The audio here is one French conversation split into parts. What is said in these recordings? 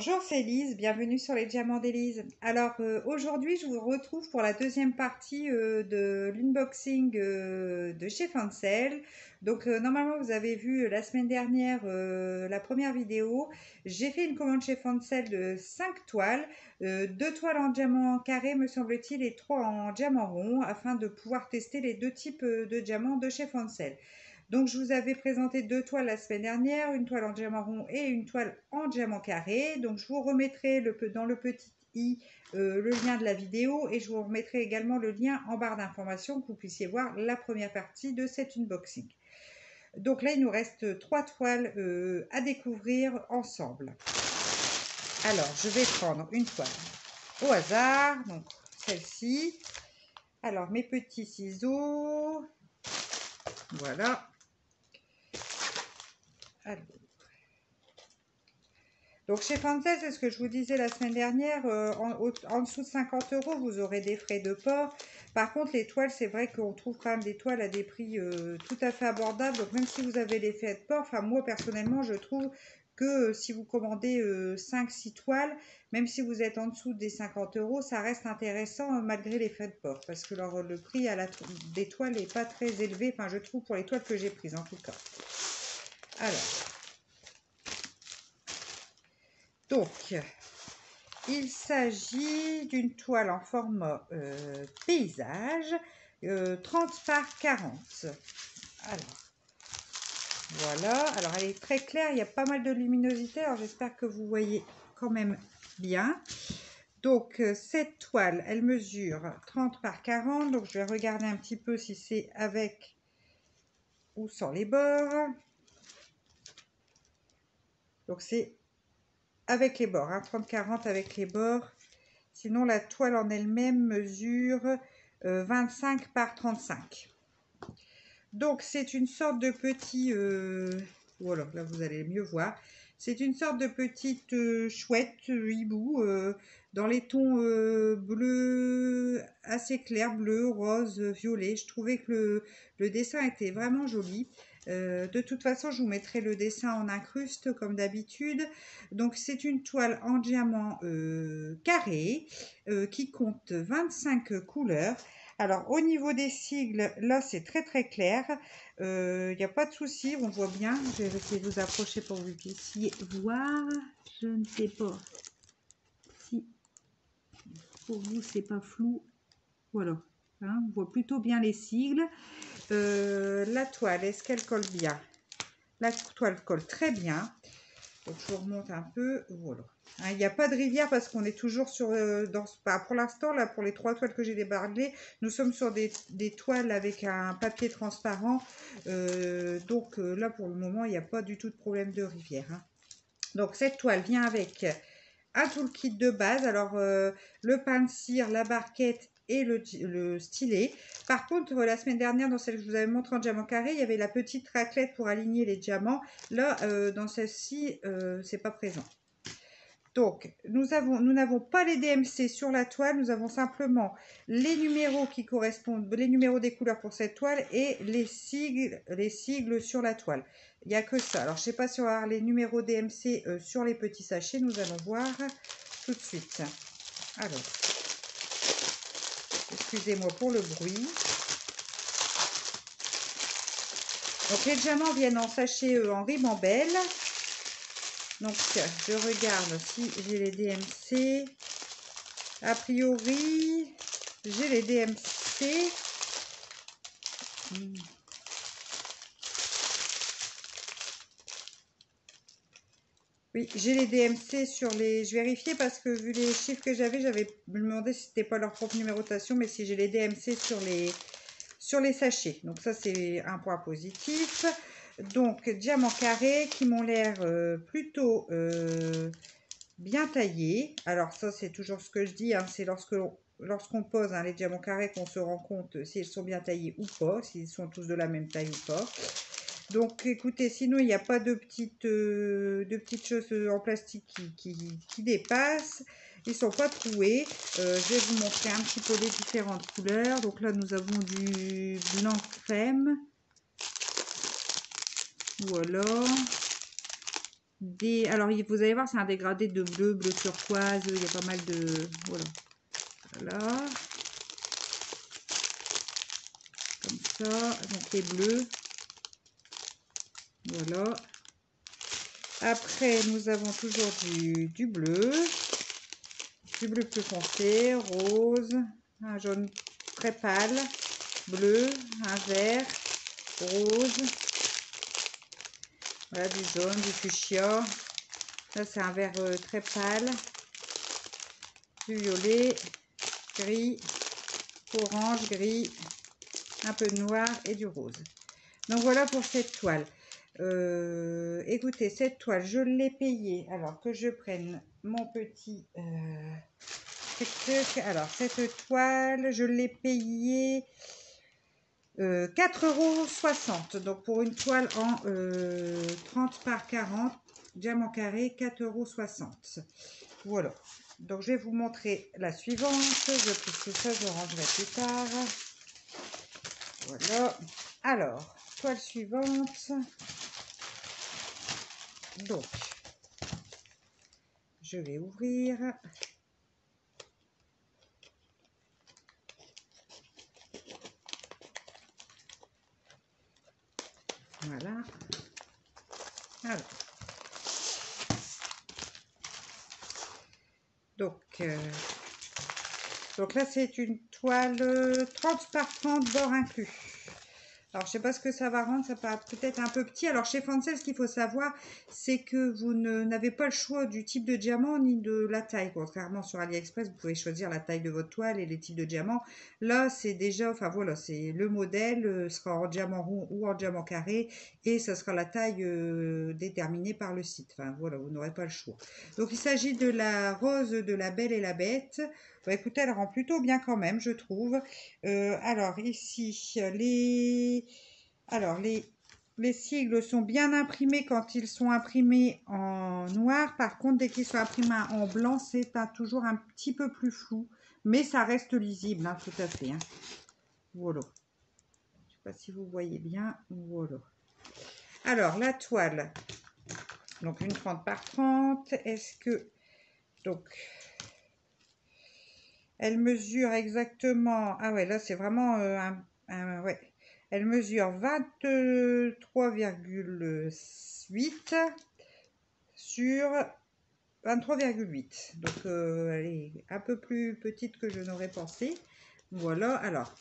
Bonjour, c'est Lise, bienvenue sur les Diamants d'Élise. Alors aujourd'hui, je vous retrouve pour la deuxième partie de l'unboxing de chez Fancel. Donc normalement, vous avez vu la semaine dernière la première vidéo. J'ai fait une commande chez Fancel de 5 toiles, 2 toiles en diamant carré me semble-t-il et 3 en diamant rond afin de pouvoir tester les deux types de diamants de chez Fancel. Donc, je vous avais présenté 2 toiles la semaine dernière, une toile en diamant rond et une toile en diamant carré. Donc, je vous remettrai dans le petit i le lien de la vidéo et je vous remettrai également le lien en barre d'information que vous puissiez voir la première partie de cet unboxing. Donc là, il nous reste 3 toiles à découvrir ensemble. Alors, je vais prendre une toile au hasard, donc celle-ci. Alors, mes petits ciseaux, voilà. Alors. Donc chez Fancel, c'est ce que je vous disais la semaine dernière, en dessous de 50 €, vous aurez des frais de port. Par contre, les toiles, c'est vrai qu'on trouve quand même des toiles à des prix tout à fait abordables. Donc même si vous avez les frais de port, enfin moi personnellement, je trouve que si vous commandez 5-6 toiles, même si vous êtes en dessous des 50 €, ça reste intéressant malgré les frais de port. Parce que le prix des toiles n'est pas très élevé, enfin je trouve pour les toiles que j'ai prises en tout cas. Alors. Donc, il s'agit d'une toile en format paysage, 30 par 40. Alors, voilà. Alors, elle est très claire, il y a pas mal de luminosité. Alors, j'espère que vous voyez quand même bien. Donc, cette toile, elle mesure 30 par 40. Donc, je vais regarder un petit peu si c'est avec ou sans les bords. Donc, c'est avec les bords, hein, 30-40 avec les bords. Sinon, la toile en elle-même mesure 25 par 35. Donc, c'est une sorte de petit... voilà, là, vous allez mieux voir. C'est une sorte de petite chouette hibou dans les tons bleu assez clair, bleu, rose, violet. Je trouvais que le dessin était vraiment joli. De toute façon, je vous mettrai le dessin en incruste comme d'habitude. Donc, c'est une toile en diamant carré qui compte 25 couleurs. Alors, au niveau des sigles, là, c'est très très clair. Il n'y a pas de souci, on voit bien. Je vais essayer de vous approcher pour que vous puissiez voir. Je ne sais pas si pour vous, c'est pas flou. Voilà, hein, on voit plutôt bien les sigles. La toile, est-ce qu'elle colle bien? La toile colle très bien. Donc, je vous remonte un peu. Voilà. Il n'y a pas de rivière parce qu'on est toujours sur... pour l'instant, là, pour les 3 toiles que j'ai débarquées, nous sommes sur des toiles avec un papier transparent. Donc, là, pour le moment, il n'y a pas du tout de problème de rivière. Hein. Donc, cette toile vient avec un toolkit de base. Alors, le pain de cire, la barquette et le stylet. Par contre, la semaine dernière, dans celle que je vous avais montré en diamant carré, il y avait la petite raclette pour aligner les diamants. Là, dans celle-ci, c'est pas présent. Donc, nous n'avons pas les DMC sur la toile, nous avons simplement les numéros qui correspondent, les numéros des couleurs pour cette toile et les sigles sur la toile. Il n'y a que ça. Alors, je ne sais pas si on va avoir les numéros DMC sur les petits sachets, nous allons voir tout de suite. Alors, excusez-moi pour le bruit. Donc, les diamants viennent en sachet en ribambelle. Donc, je regarde si j'ai les DMC. A priori, j'ai les DMC. Oui, j'ai les DMC sur les... Je vérifiais parce que vu les chiffres que j'avais me demandé si c'était pas leur propre numérotation, mais si j'ai les DMC sur les sachets. Donc ça, c'est un point positif. Donc, diamants carrés qui m'ont l'air plutôt bien taillés. Alors ça, c'est toujours ce que je dis, hein, c'est lorsqu'on pose les diamants carrés qu'on se rend compte s'ils sont bien taillés ou pas, s'ils sont tous de la même taille ou pas. Donc écoutez, sinon il n'y a pas de petites choses en plastique qui dépassent. Ils ne sont pas troués. Je vais vous montrer un petit peu les différentes couleurs. Donc là, nous avons du blanc crème. Voilà. Alors, vous allez voir, c'est un dégradé de bleu, bleu turquoise. Il y a pas mal de... Voilà. Voilà. Comme ça. Donc, les bleus. Voilà. Après, nous avons toujours du bleu. Du bleu plus foncé, rose, un jaune très pâle, bleu, un vert, rose. Voilà, du jaune, du fuchsia. Là, c'est un vert très pâle. Du violet, gris, orange, gris, un peu de noir et du rose. Donc, voilà pour cette toile. Écoutez, cette toile, je l'ai payée. Alors, que je prenne mon petit... alors, cette toile, je l'ai payée 4,60 €. Donc, pour une toile en 30 par 40, diamant carré, 4,60 €. Voilà. Donc, je vais vous montrer la suivante. Puisque ça, je rangerai plus tard. Voilà. Alors, toile suivante. Donc, je vais ouvrir. Voilà. Alors. Donc là, c'est une toile 30 par 30, bord inclus. Alors, je ne sais pas ce que ça va rendre, ça paraît peut-être un peu petit. Alors, chez Fancel, ce qu'il faut savoir, c'est que vous n'avez pas le choix du type de diamant ni de la taille. Contrairement sur AliExpress, vous pouvez choisir la taille de votre toile et les types de diamants. Là, c'est déjà, enfin voilà, c'est le modèle sera en diamant rond ou en diamant carré et ça sera la taille déterminée par le site. Enfin voilà, vous n'aurez pas le choix. Donc, il s'agit de la rose de la Belle et la Bête. Bah, écoutez, elle rend plutôt bien quand même, je trouve. Alors, ici, les sigles sont bien imprimés quand ils sont imprimés en noir. Par contre, dès qu'ils sont imprimés en blanc, c'est toujours un petit peu plus flou. Mais ça reste lisible, hein, tout à fait. Hein. Voilà. Je ne sais pas si vous voyez bien. Voilà. Alors, la toile. Donc, une 30 par 30. Est-ce que... Donc... Elle mesure exactement... Ah ouais, là, c'est vraiment ouais. Elle mesure 23,8 sur 23,8. Donc, elle est un peu plus petite que je n'aurais pensé. Voilà, alors...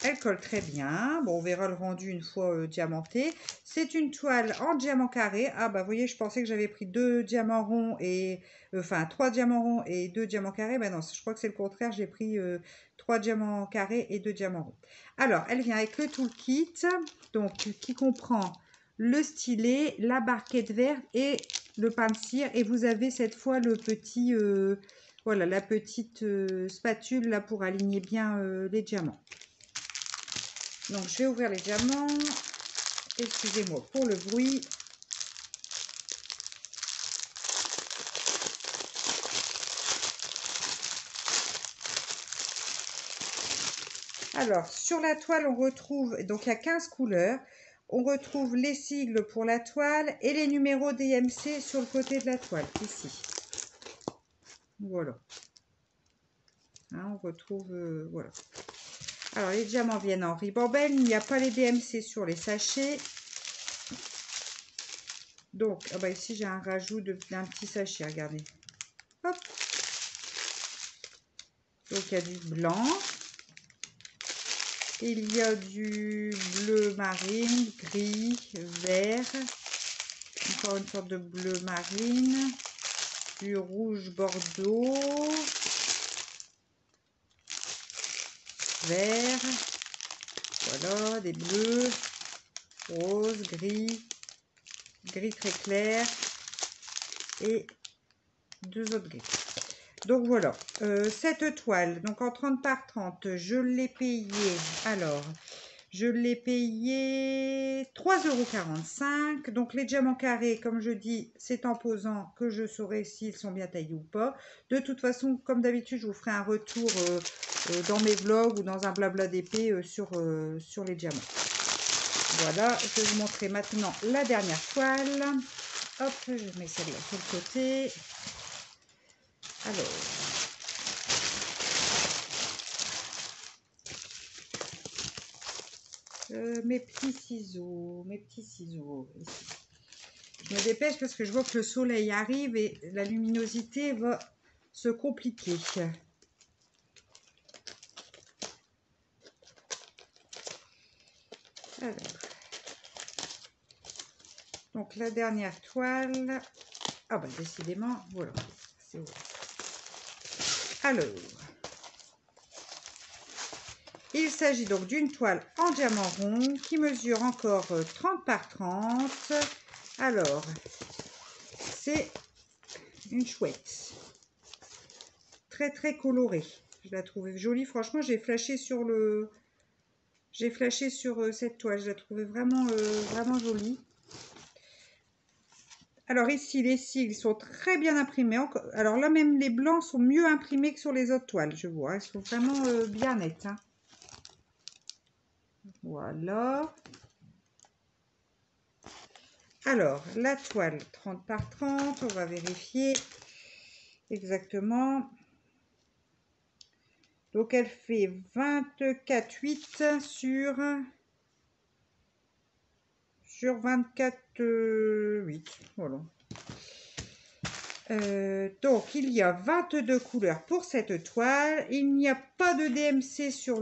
Elle colle très bien. Bon, on verra le rendu une fois diamanté. C'est une toile en diamant carré. Ah bah vous voyez, je pensais que j'avais pris 2 diamants ronds et... Enfin, 3 diamants ronds et 2 diamants carrés. Ben non, je crois que c'est le contraire. J'ai pris 3 diamants carrés et 2 diamants ronds. Alors, elle vient avec le toolkit. Donc, qui comprend le stylet, la barquette verte et le pain de cire. Et vous avez cette fois le petit... voilà, la petite spatule là pour aligner bien les diamants. Donc, je vais ouvrir les diamants. Excusez-moi pour le bruit. Alors, sur la toile, on retrouve, donc il y a 15 couleurs. On retrouve les sigles pour la toile et les numéros DMC sur le côté de la toile, ici. Voilà. Hein, on retrouve, voilà. Alors, les diamants viennent en ribambelle. Il n'y a pas les DMC sur les sachets. Donc, ah bah ici, j'ai un rajout d'un petit sachet, regardez. Hop. Donc, il y a du blanc. Il y a du bleu marine, gris, vert. Encore une sorte de bleu marine. Du rouge bordeaux. Vert. Voilà, des bleus. Rose, gris. Gris très clair. Et 2 autres gris. Donc voilà, cette toile, donc en 30 par 30, je l'ai payée, alors, je l'ai payée 3,45 €. Donc les diamants carrés, comme je dis, c'est en posant que je saurai s'ils sont bien taillés ou pas. De toute façon, comme d'habitude, je vous ferai un retour dans mes vlogs ou dans un blabla d'épée sur les diamants. Voilà, je vais vous montrer maintenant la dernière toile. Hop, je mets celle-là sur le côté. Alors, mes petits ciseaux ici. Je me dépêche parce que je vois que le soleil arrive et la luminosité va se compliquer. Alors, donc la dernière toile. Ah bah décidément, voilà. C'est bon. Alors, il s'agit donc d'une toile en diamant rond qui mesure encore 30 par 30. Alors, c'est une chouette. Très très colorée. Je la trouve jolie. Franchement, j'ai flashé sur cette toile. Je la trouvais vraiment, vraiment jolie. Alors ici, les cils sont très bien imprimés. Alors là, même les blancs sont mieux imprimés que sur les autres toiles, je vois. Ils sont vraiment bien nets. Hein. Voilà. Alors, la toile 30 par 30, on va vérifier exactement. Donc, elle fait 24,8 sur 24,8. Voilà. Donc, il y a 22 couleurs pour cette toile. Il n'y a pas de DMC sur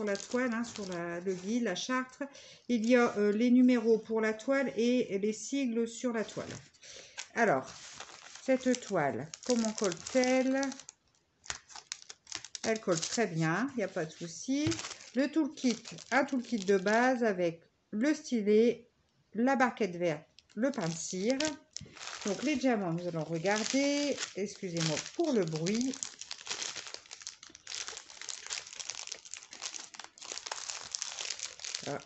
la toile, hein, sur le guide, la charte. Il y a les numéros pour la toile et les sigles sur la toile. Alors, cette toile, comment colle-t-elle? Elle colle très bien, il n'y a pas de souci. Le toolkit, un toolkit de base avec le stylet, la barquette verte, le pain de cire. Donc les diamants, nous allons regarder. Excusez-moi pour le bruit. Ah.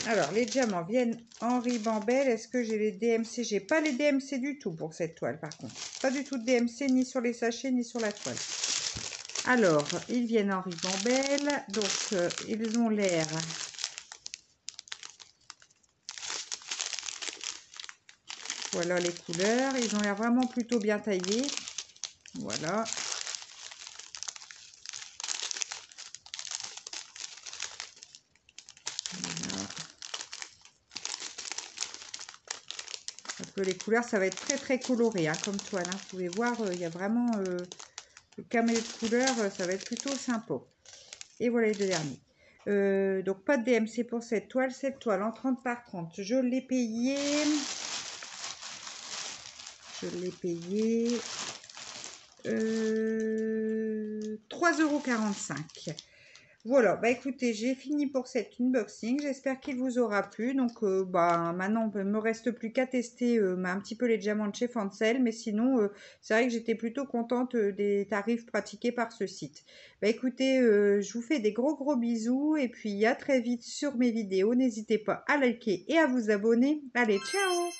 Alors, les diamants viennent en ribambelle. Est-ce que j'ai les DMC? J'ai pas les DMC du tout pour cette toile, par contre. Pas du tout de DMC, ni sur les sachets, ni sur la toile. Alors, ils viennent en ribambelle. Donc, ils ont l'air... Voilà les couleurs. Ils ont l'air vraiment plutôt bien taillés. Voilà. Les couleurs, ça va être très très coloré hein, comme toile. Hein. Vous pouvez voir, il y a vraiment le caméléon de couleurs, ça va être plutôt sympa. Et voilà les deux derniers. Donc pas de DMC pour cette toile. Cette toile en 30 par 30, je l'ai payée. 3,45 €. Voilà, bah écoutez, j'ai fini pour cet unboxing. J'espère qu'il vous aura plu. Donc, maintenant, il ne me reste plus qu'à tester un petit peu les diamants de chez Fancel. Mais sinon, c'est vrai que j'étais plutôt contente des tarifs pratiqués par ce site. Bah écoutez, je vous fais des gros bisous. Et puis, à très vite sur mes vidéos. N'hésitez pas à liker et à vous abonner. Allez, ciao!